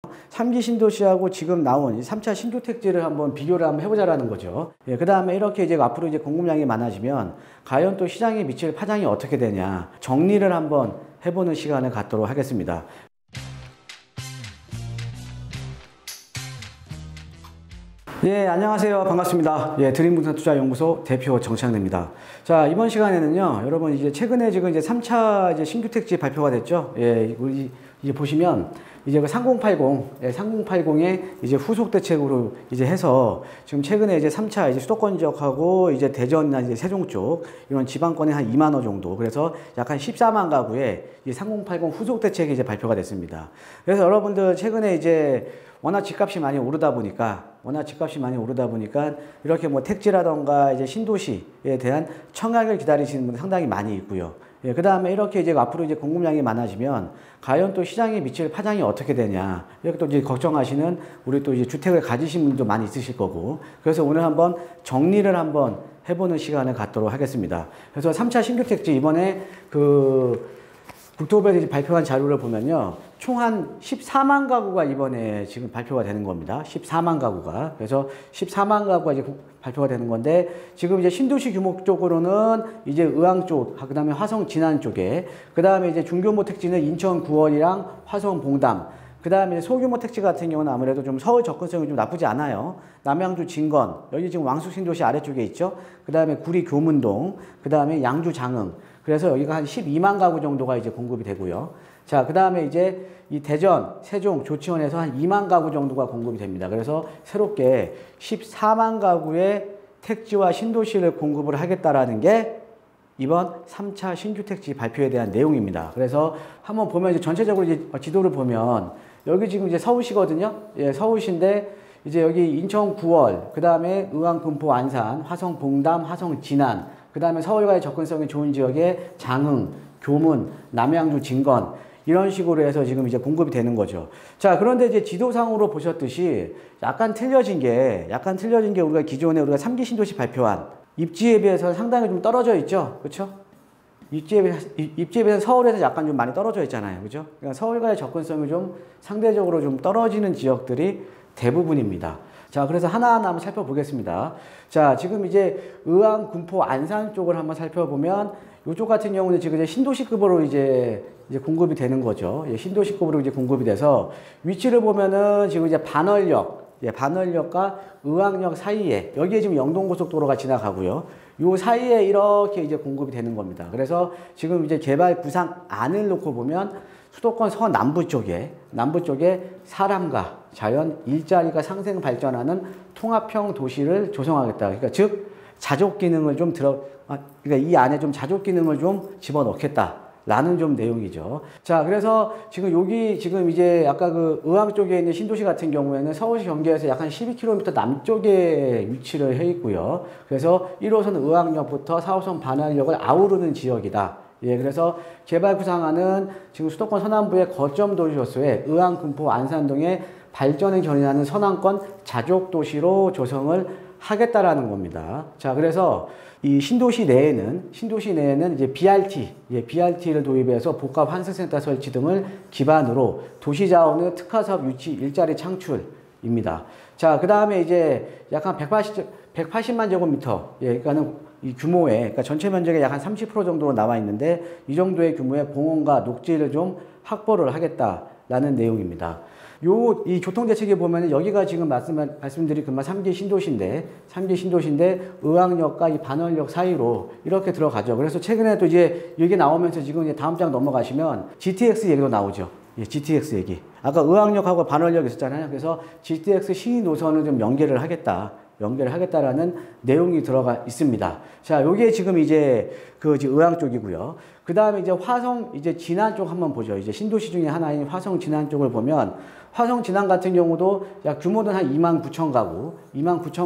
3기 신도시하고 지금 나온 3차 신규택지를 한번 비교를 한번 해보자라는 거죠. 예, 그 다음에 이렇게 이제 앞으로 이제 공급량이 많아지면 과연 또 시장에 미칠 파장이 어떻게 되냐 정리를 한번 해보는 시간을 갖도록 하겠습니다. 예, 안녕하세요. 반갑습니다. 예, 드림부동산투자연구소 대표 정창래입니다. 자, 이번 시간에는요, 여러분 이제 최근에 지금 이제 3차 이제 신규택지 발표가 됐죠. 예, 우리 이제 보시면 이제 그 3080, 3080의 이제 후속 대책으로 이제 해서 지금 최근에 이제 3차 이제 수도권 지역하고 이제 대전이나 이제 세종 쪽 이런 지방권에 한 2만 호 정도, 그래서 약간 14만 가구의 이 3080 후속 대책이 이제 발표가 됐습니다. 그래서 여러분들 최근에 이제 워낙 집값이 많이 오르다 보니까 이렇게 뭐 택지라던가 이제 신도시에 대한 청약을 기다리시는 분들 상당히 많이 있고요. 예, 그 다음에 이렇게 이제 앞으로 이제 공급량이 많아지면 과연 또 시장에 미칠 파장이 어떻게 되냐 이렇게 또 이제 걱정하시는 우리 또 이제 주택을 가지신 분도 많이 있으실 거고, 그래서 오늘 한번 정리를 한번 해보는 시간을 갖도록 하겠습니다. 그래서 3차 신규택지 이번에 국토부에서 발표한 자료를 보면요, 총 한 14만 가구가 이번에 지금 발표가 되는 겁니다. 14만 가구가. 그래서 14만 가구가 이제 발표가 되는 건데, 지금 이제 신도시 규모 쪽으로는 이제 의왕 쪽, 그 다음에 화성 진안 쪽에, 그 다음에 이제 중규모 택지는 인천 9월이랑 화성 봉담, 그 다음에 소규모 택지 같은 경우는 아무래도 좀 서울 접근성이 좀 나쁘지 않아요. 남양주 진건, 여기 지금 왕숙 신도시 아래쪽에 있죠. 그 다음에 구리 교문동, 그 다음에 양주 장흥. 그래서 여기가 한 12만 가구 정도가 이제 공급이 되고요. 자, 그 다음에 이제 이 대전, 세종, 조치원에서 한 2만 가구 정도가 공급이 됩니다. 그래서 새롭게 14만 가구의 택지와 신도시를 공급을 하겠다라는 게 이번 3차 신규 택지 발표에 대한 내용입니다. 그래서 한번 보면 이제 전체적으로 이제 지도를 보면 여기 지금 이제 서울시거든요. 예, 서울시인데 이제 여기 인천 9월, 그 다음에 의왕, 금포, 안산, 화성, 봉담, 화성, 진안, 그 다음에 서울과의 접근성이 좋은 지역에 장흥, 교문, 남양주, 진건 이런 식으로 해서 지금 이제 공급이 되는 거죠. 자, 그런데 이제 지도상으로 보셨듯이 약간 틀려진 게 우리가 기존에 우리가 3기 신도시 발표한 입지에 비해서 상당히 좀 떨어져 있죠. 그렇죠? 입지에 비해서 서울에서 약간 좀 많이 떨어져 있잖아요. 그죠? 그러니까 서울과의 접근성이 좀 상대적으로 좀 떨어지는 지역들이 대부분입니다. 자, 그래서 하나하나 한번 살펴보겠습니다. 자, 지금 이제 의왕, 군포, 안산 쪽을 한번 살펴보면 이쪽 같은 경우는 지금 이제 신도시급으로 이제 공급이 되는 거죠. 예, 신도시급으로 이제 공급이 돼서 위치를 보면은 지금 이제 반월역과 의왕역 사이에, 여기에 지금 영동고속도로가 지나가고요. 요 사이에 이렇게 이제 공급이 되는 겁니다. 그래서 지금 이제 개발 구상 안을 놓고 보면 수도권 서남부 쪽에 사람과 자연, 일자리가 상생 발전하는 통합형 도시를 조성하겠다. 그러니까 즉 자족 기능을 그러니까 이 안에 좀 자족 기능을 좀 집어넣겠다라는 좀 내용이죠. 자, 그래서 지금 이제 아까 그 의왕 쪽에 있는 신도시 같은 경우에는 서울시 경계에서 약 한 12km 남쪽에 위치를 해 있고요. 그래서 1호선 의왕역부터 4호선 반환역을 아우르는 지역이다. 예, 그래서 개발 구상안은 지금 수도권 서남부의 거점 도시로서의 의왕, 금포, 안산동의 발전을 견인하는 선안권 자족 도시로 조성을 하겠다라는 겁니다. 자, 그래서 이 신도시 내에는 이제 BRT를 도입해서 복합 환승센터 설치 등을 기반으로 도시 자원의 특화 사업 유치, 일자리 창출입니다. 자, 그 다음에 이제 약 한 180만 제곱미터, 예, 그러니까는 이 규모에, 그러니까 전체 면적의 약 한 30% 정도로 나와 있는데 이 정도의 규모의 공원과 녹지를 좀 확보를 하겠다라는 내용입니다. 이 교통대책에 보면 여기가 지금 말씀드린 금방 3기 신도시인데 의왕역과 이 반월역 사이로 이렇게 들어가죠. 그래서 최근에 또 이제 여기 나오면서 지금 이제 다음 장 넘어가시면 GTX 얘기도 나오죠. 예, GTX 얘기. 아까 의왕역하고 반월역 있었잖아요. 그래서 GTX 시위 노선을 좀 연결을 하겠다라는 내용이 들어가 있습니다. 자, 요게 지금 이제 의왕 쪽이고요. 그 다음에 이제 화성, 진안 쪽 한번 보죠. 이제 신도시 중에 하나인 화성 진안 쪽을 보면 화성 진안 같은 경우도 약 규모는 한 2만 9천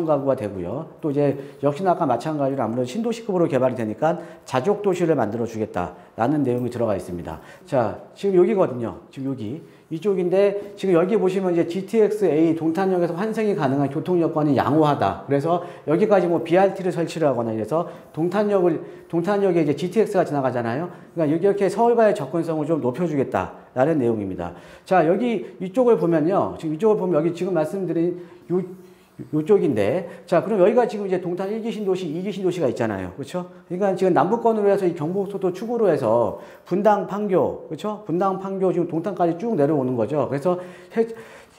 가구가 되고요. 또 이제 역시나 아까 마찬가지로 아무래도 신도시급으로 개발이 되니까 자족 도시를 만들어 주겠다라는 내용이 들어가 있습니다. 자, 지금 여기거든요. 지금 여기. 이쪽인데 지금 여기 보시면 이제 GTX-A 동탄역에서 환승이 가능한 교통 여건이 양호하다. 그래서 여기까지 뭐 BRT를 설치를 하거나 이래서 동탄역에 이제 GTX가 지나가잖아요. 그러니까 여기 이렇게 서울과의 접근성을 좀 높여주겠다. 라는 내용입니다. 자, 여기 이쪽을 보면요. 지금 이쪽을 보면 여기 지금 말씀드린 요쪽인데, 자, 그럼 여기가 지금 이제 동탄 1기 신도시, 2기 신도시가 있잖아요. 그렇죠? 그러니까 지금 남부권으로 해서 이 경부고속도로 축으로 해서 분당, 판교, 그렇죠? 분당, 판교 지금 동탄까지 쭉 내려오는 거죠. 그래서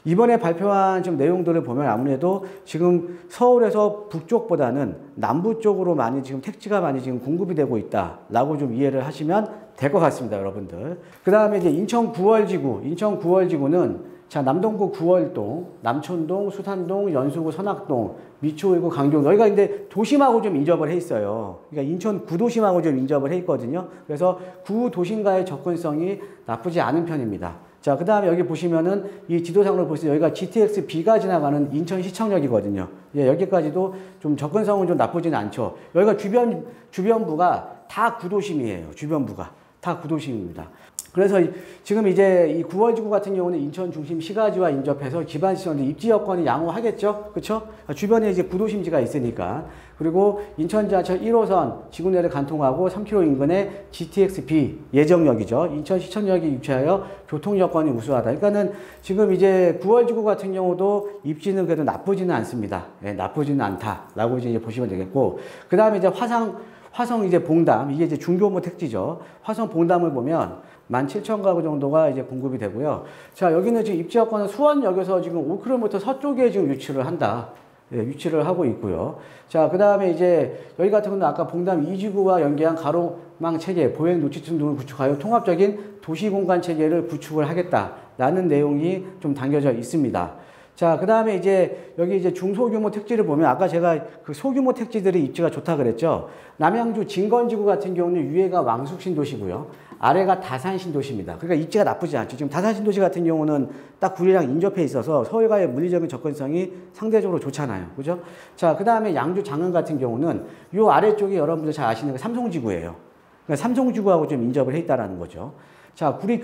이번에 발표한 지금 내용들을 보면 아무래도 지금 서울에서 북쪽보다는 남부 쪽으로 많이 지금 택지가 많이 지금 공급이 되고 있다라고 좀 이해를 하시면 될 것 같습니다, 여러분들. 그 다음에 이제 인천 9월지구는 자, 남동구 9월동, 남촌동, 수산동, 연수구 선악동, 미추홀구, 강동. 여기가 근데 도심하고 좀 인접을 해 있어요. 그러니까 인천 구도심하고 좀 인접을 해 있거든요. 그래서 구도심과의 접근성이 나쁘지 않은 편입니다. 자, 그 다음에 여기 보시면은 이 지도상으로 보시면 여기가 GTX-B가 지나가는 인천시청역이거든요. 예, 여기까지도 좀 접근성은 좀 나쁘지는 않죠. 여기가 주변부가 다 구도심이에요. 주변부가 다 구도심입니다. 그래서 지금 이제 이 9월지구 같은 경우는 인천 중심 시가지와 인접해서 기반 시설들 입지 여건이 양호하겠죠? 그렇죠? 주변에 이제 구도심지가 있으니까. 그리고 인천 지하철 1호선 지구내를 관통하고 3km 인근의 GTX-B 예정역이죠. 인천 시청역이 위치하여 교통 여건이 우수하다. 그러니까는 지금 이제 9월지구 같은 경우도 입지는 그래도 나쁘지는 않습니다. 네, 나쁘지는 않다라고 이제 보시면 되겠고. 그 다음에 이제 화성 이제 봉담, 이게 이제 중교모 택지죠. 화성 봉담을 보면 17,000가구 정도가 이제 공급이 되고요. 자, 여기는 지금 입지 여건은 수원역에서 지금 5km 서쪽에 지금 위치를 한다. 예, 위치를 하고 있고요. 자, 그 다음에 이제 여기 같은 경우는 아까 봉담 2지구와 연계한 가로망 체계, 보행 노치층 등을 구축하여 통합적인 도시공간 체계를 구축을 하겠다라는 내용이 좀 담겨져 있습니다. 자, 그 다음에 이제 여기 이제 중소규모 택지를 보면 아까 제가 그 소규모 택지들이 입지가 좋다 그랬죠. 남양주 진건지구 같은 경우는 위에가 왕숙신도시고요. 아래가 다산신도시입니다. 그러니까 입지가 나쁘지 않죠. 지금 다산신도시 같은 경우는 딱 구리랑 인접해 있어서 서울과의 물리적인 접근성이 상대적으로 좋잖아요. 그죠? 자, 그 다음에 양주 장흥 같은 경우는 요 아래쪽이 여러분들 잘 아시는 게 삼성지구예요. 그러니까 삼성지구하고 좀 인접을 해 있다라는 거죠. 자, 구리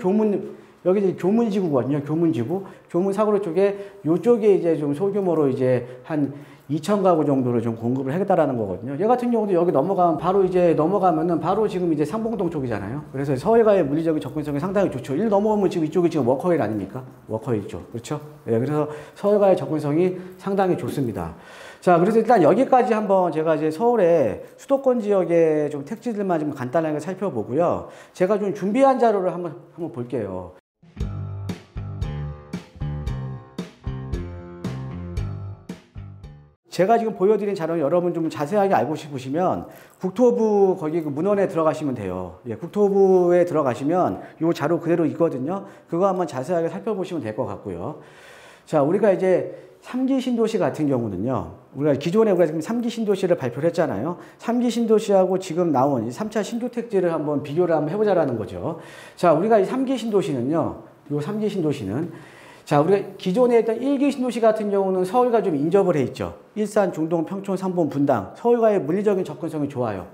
여기 이제 교문지구거든요. 교문 사거리 쪽에 요쪽에 이제 좀 소규모로 이제 한 2,000가구 정도를 좀 공급을 하겠다라는 거거든요. 얘 같은 경우도 여기 넘어가면은 바로 지금 이제 상봉동 쪽이잖아요. 그래서 서울과의 물리적인 접근성이 상당히 좋죠. 일 넘어오면 지금 이쪽이 지금 워커힐 아닙니까? 워커힐 쪽. 그렇죠? 예, 그래서 서울과의 접근성이 상당히 좋습니다. 자, 그래서 일단 여기까지 한번 제가 이제 서울의 수도권 지역의 좀 택지들만 좀 간단하게 살펴보고요. 제가 좀 준비한 자료를 한번 볼게요. 제가 지금 보여드린 자료는 여러분 좀 자세하게 알고 싶으시면 국토부 거기 그 문헌에 들어가시면 돼요. 예, 국토부에 들어가시면 이 자료 그대로 있거든요. 그거 한번 자세하게 살펴보시면 될 것 같고요. 자, 우리가 이제 3기 신도시 같은 경우는요. 기존에 우리가 지금 3기 신도시를 발표를 했잖아요. 3기 신도시하고 지금 나온 3차 신도택지를 한번 비교를 한번 해보자라는 거죠. 자, 우리가 이 3기 신도시는요. 요 3기 신도시는 자, 우리가 기존에 했던 1기 신도시 같은 경우는 서울과 좀 인접을 해 있죠. 일산, 중동, 평촌, 삼본, 분당. 서울과의 물리적인 접근성이 좋아요.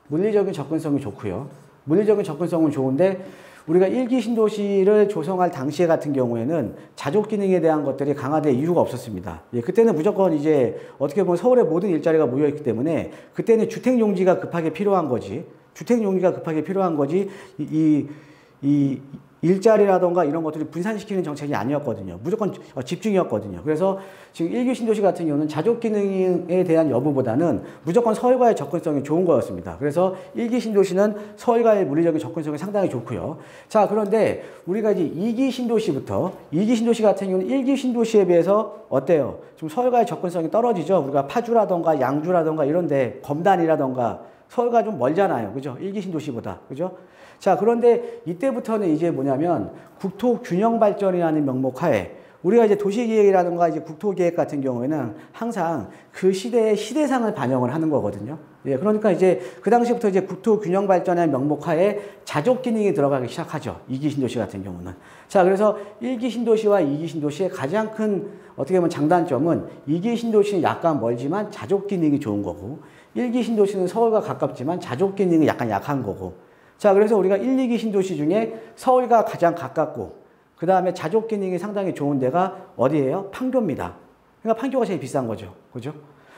물리적인 접근성이 좋고요. 물리적인 접근성은 좋은데 우리가 1기 신도시를 조성할 당시에 같은 경우에는 자족 기능에 대한 것들이 강화될 이유가 없었습니다. 예, 그때는 무조건 이제 어떻게 보면 서울의 모든 일자리가 모여있기 때문에 그때는 주택 용지가 급하게 필요한 거지. 이 일자리라던가 이런 것들이 분산시키는 정책이 아니었거든요. 무조건 집중이었거든요. 그래서 지금 1기 신도시 같은 경우는 자족 기능에 대한 여부보다는 무조건 서울과의 접근성이 좋은 거였습니다. 그래서 1기 신도시는 서울과의 물리적인 접근성이 상당히 좋고요. 자, 그런데 우리가 이제 2기 신도시 같은 경우는 1기 신도시에 비해서 어때요? 좀 서울과의 접근성이 떨어지죠. 우리가 파주라던가 양주라던가 이런데 검단이라던가 서울과 좀 멀잖아요. 그죠? 1기 신도시보다. 그죠? 자, 그런데 이때부터는 이제 뭐냐면 국토 균형 발전이라는 명목 하에 우리가 이제 도시계획이라든가 이제 국토계획 같은 경우에는 항상 그 시대의 시대상을 반영을 하는 거거든요. 예, 그러니까 이제 그 당시부터 이제 국토 균형 발전의 명목 하에 자족 기능이 들어가기 시작하죠. 2기 신도시 같은 경우는. 자, 그래서 1기 신도시와 2기 신도시의 가장 큰 어떻게 보면 장단점은 2기 신도시는 약간 멀지만 자족 기능이 좋은 거고 1기 신도시는 서울과 가깝지만 자족 기능이 약간 약한 거고. 자, 그래서 우리가 1, 2기 신도시 중에 서울과 가장 가깝고 그 다음에 자족 기능이 상당히 좋은 데가 어디예요? 판교입니다. 그러니까 판교가 제일 비싼 거죠. 그죠?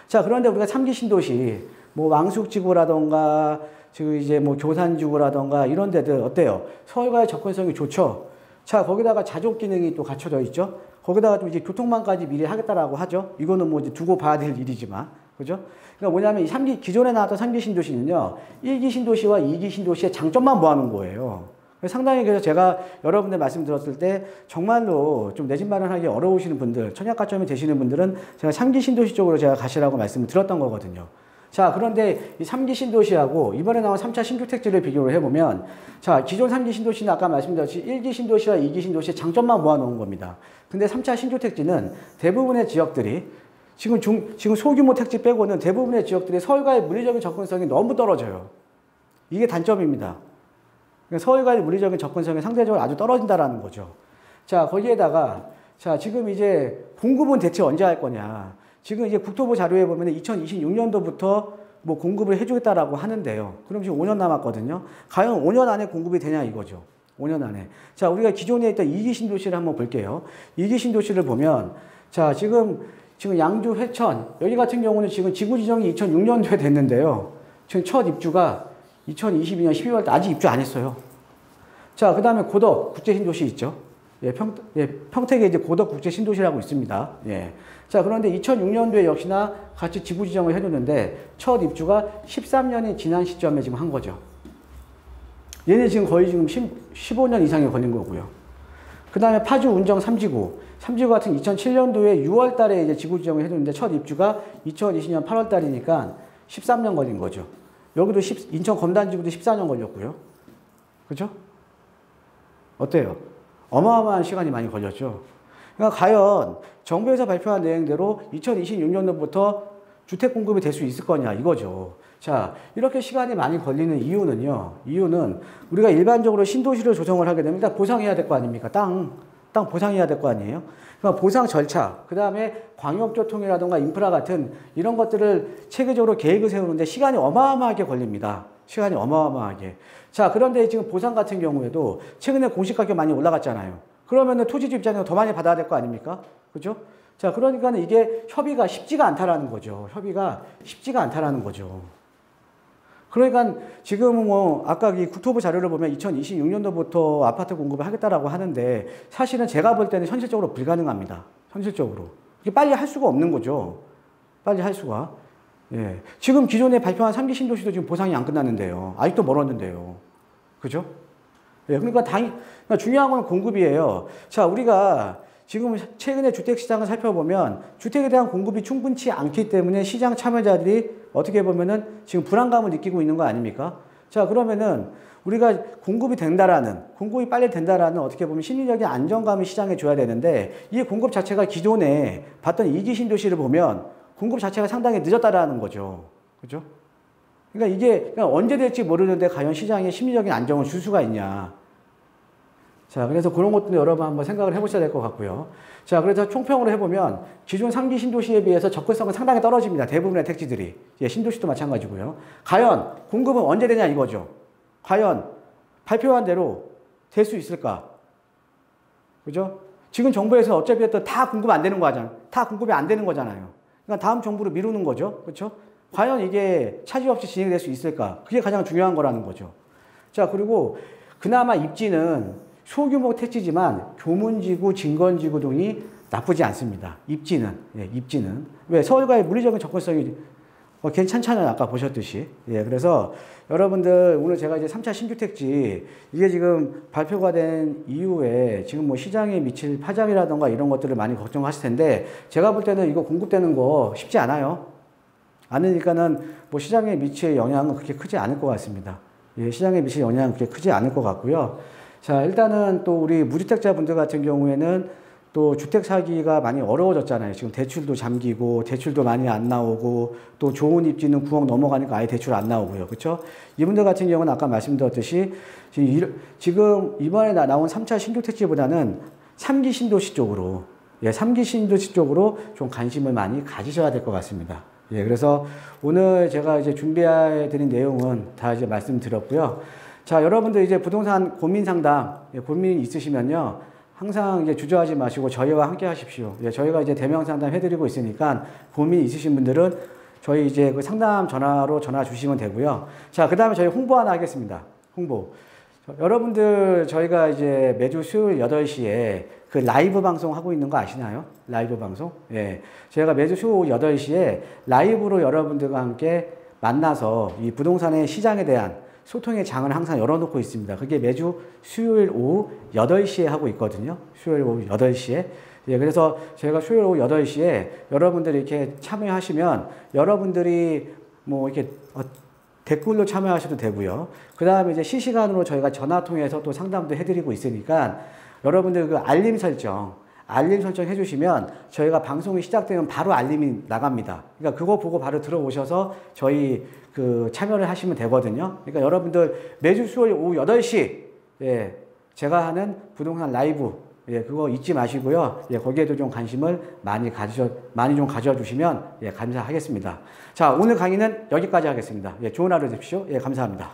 자, 그런데 우리가 3기 신도시 뭐 왕숙지구라던가 지금 이제 뭐 교산지구라던가 이런 데들 어때요? 서울과의 접근성이 좋죠. 자, 거기다가 자족 기능이 또 갖춰져 있죠. 거기다가 또 이제 교통망까지 미리 하겠다라고 하죠. 이거는 뭐 이제 두고 봐야 될 일이지만. 그죠? 그러니까 뭐냐면 이 3기, 기존에 나왔던 3기 신도시는요, 1기 신도시와 2기 신도시의 장점만 모아놓은 거예요. 상당히 그래서 제가 여러분들 말씀 들었을 때 정말로 좀 내 집 마련하기 어려우시는 분들, 청약가점이 되시는 분들은 제가 3기 신도시 쪽으로 제가 가시라고 말씀을 드렸던 거거든요. 자, 그런데 이 3기 신도시하고 이번에 나온 3차 신주택지를 비교를 해보면, 자, 기존 3기 신도시는 아까 말씀드렸듯이 1기 신도시와 2기 신도시의 장점만 모아놓은 겁니다. 근데 3차 신주택지는 대부분의 지역들이 지금 소규모 택지 빼고는 대부분의 지역들이 서울과의 물리적인 접근성이 너무 떨어져요. 이게 단점입니다. 서울과의 물리적인 접근성이 상대적으로 아주 떨어진다라는 거죠. 자, 거기에다가, 자, 지금 이제 공급은 대체 언제 할 거냐. 지금 이제 국토부 자료에 보면 2026년도부터 뭐 공급을 해주겠다라고 하는데요. 그럼 지금 5년 남았거든요. 과연 5년 안에 공급이 되냐 이거죠. 5년 안에. 자, 우리가 기존에 있던 2기 신도시를 한번 볼게요. 2기 신도시를 보면, 자, 지금 양주, 회천, 여기 같은 경우는 지금 지구 지정이 2006년도에 됐는데요. 지금 첫 입주가 2022년 12월 달 아직 입주 안 했어요. 자, 그 다음에 고덕 국제신도시 있죠. 평택에 이제 고덕 국제신도시라고 있습니다. 예. 자, 그런데 2006년도에 역시나 같이 지구 지정을 해줬는데 첫 입주가 13년이 지난 시점에 지금 한 거죠. 얘네 지금 거의 지금 15년 이상이 걸린 거고요. 그 다음에 파주 운정 3지구 같은 2007년도에 6월 달에 이제 지구 지정을 해줬는데 첫 입주가 2020년 8월 달이니까 13년 걸린 거죠. 여기도 인천 검단지구도 14년 걸렸고요. 그죠? 어때요? 어마어마한 시간이 많이 걸렸죠. 그러니까 과연 정부에서 발표한 내용대로 2026년도부터 주택 공급이 될 수 있을 거냐 이거죠. 자, 이렇게 시간이 많이 걸리는 이유는 우리가 일반적으로 신도시를 조성을 하게 되면 일단 보상해야 될 거 아닙니까? 땅 보상해야 될 거 아니에요? 그러니까 보상 절차, 그 다음에 광역교통이라든가 인프라 같은 이런 것들을 체계적으로 계획을 세우는데 시간이 어마어마하게 걸립니다. 시간이 어마어마하게. 자, 그런데 지금 보상 같은 경우에도 최근에 공시가격 많이 올라갔잖아요. 그러면은 토지주 입장에서 더 많이 받아야 될 거 아닙니까? 그죠? 자, 그러니까 이게 협의가 쉽지가 않다라는 거죠. 협의가 쉽지가 않다라는 거죠. 그러니까 지금 뭐 아까 이 국토부 자료를 보면 2026년도부터 아파트 공급을 하겠다라고 하는데 사실은 제가 볼 때는 현실적으로 불가능합니다. 현실적으로. 이게 빨리 할 수가 없는 거죠. 빨리 할 수가. 예. 지금 기존에 발표한 3기 신도시도 지금 보상이 안 끝났는데요. 아직도 멀었는데요. 그죠? 예. 그러니까 중요한 건 공급이에요. 자, 우리가 지금 최근에 주택시장을 살펴보면 주택에 대한 공급이 충분치 않기 때문에 시장 참여자들이 어떻게 보면은 지금 불안감을 느끼고 있는 거 아닙니까? 자, 그러면은 우리가 공급이 빨리 된다라는 어떻게 보면 심리적인 안정감을 시장에 줘야 되는데 이 공급 자체가 기존에 봤던 2기 신도시를 보면 공급 자체가 상당히 늦었다라는 거죠. 그죠? 그러니까 이게 언제 될지 모르는데 과연 시장에 심리적인 안정을 줄 수가 있냐. 자, 그래서 그런 것도 여러분 한번 생각을 해보셔야 될 것 같고요. 자, 그래서 총평으로 해보면 기존 3기 신도시에 비해서 접근성은 상당히 떨어집니다. 대부분의 택지들이. 예, 신도시도 마찬가지고요. 과연 공급은 언제 되냐 이거죠. 과연 발표한 대로 될 수 있을까? 그죠? 지금 정부에서 어차피 다 공급 안 되는 거잖아요. 다 공급이 안 되는 거잖아요. 그러니까 다음 정부로 미루는 거죠. 그렇죠? 과연 이게 차질 없이 진행될 수 있을까? 그게 가장 중요한 거라는 거죠. 자, 그리고 그나마 입지는 소규모 택지지만 교문지구, 진건지구 등이 나쁘지 않습니다. 입지는. 왜? 서울과의 물리적인 접근성이 괜찮잖아요. 아까 보셨듯이. 예, 그래서 여러분들 오늘 제가 이제 3차 신주택지 이게 지금 발표가 된 이후에 지금 뭐 시장에 미칠 파장이라던가 이런 것들을 많이 걱정하실 텐데 제가 볼 때는 이거 공급되는 거 쉽지 않아요. 않으니까는 뭐 시장에 미칠 영향은 그렇게 크지 않을 것 같습니다. 예, 시장에 미칠 영향은 그렇게 크지 않을 것 같고요. 자, 일단은 또 우리 무주택자분들 같은 경우에는 또 주택 사기가 많이 어려워졌잖아요. 지금 대출도 잠기고 대출도 많이 안 나오고 또 좋은 입지는 9억 넘어가니까 아예 대출 안 나오고요. 그렇죠? 이분들 같은 경우는 아까 말씀드렸듯이 지금 이번에 나온 3차 신주택지보다는 3기 신도시 쪽으로 3기 신도시 쪽으로 좀 관심을 많이 가지셔야 될 것 같습니다. 예, 그래서 오늘 제가 이제 준비해 드린 내용은 다 이제 말씀드렸고요. 자, 여러분들 이제 부동산 고민 상담, 고민 있으시면요. 항상 이제 주저하지 마시고 저희와 함께 하십시오. 예, 저희가 이제 대면 상담 해드리고 있으니까 고민 있으신 분들은 저희 이제 그 상담 전화로 전화 주시면 되고요. 자, 그 다음에 저희 홍보 하나 하겠습니다. 홍보. 여러분들 저희가 이제 매주 수요일 8시에 그 라이브 방송 하고 있는 거 아시나요? 라이브 방송? 예. 제가 매주 수요일 8시에 라이브로 여러분들과 함께 만나서 이 부동산의 시장에 대한 소통의 장을 항상 열어놓고 있습니다. 그게 매주 수요일 오후 8시에 하고 있거든요. 수요일 오후 8시에. 예, 그래서 저희가 수요일 오후 8시에 여러분들이 이렇게 참여하시면 여러분들이 뭐 이렇게 댓글로 참여하셔도 되고요. 그 다음에 이제 실시간으로 저희가 전화 통해서 또 상담도 해드리고 있으니까 여러분들 그 알림 설정 해주시면 저희가 방송이 시작되면 바로 알림이 나갑니다. 그러니까 그거 보고 바로 들어오셔서 저희 그 참여를 하시면 되거든요. 그러니까 여러분들 매주 수요일 오후 8시, 예, 제가 하는 부동산 라이브, 예, 그거 잊지 마시고요. 예, 거기에도 좀 관심을 많이 좀 가져주시면, 예, 감사하겠습니다. 자, 오늘 강의는 여기까지 하겠습니다. 예, 좋은 하루 되십시오. 예, 감사합니다.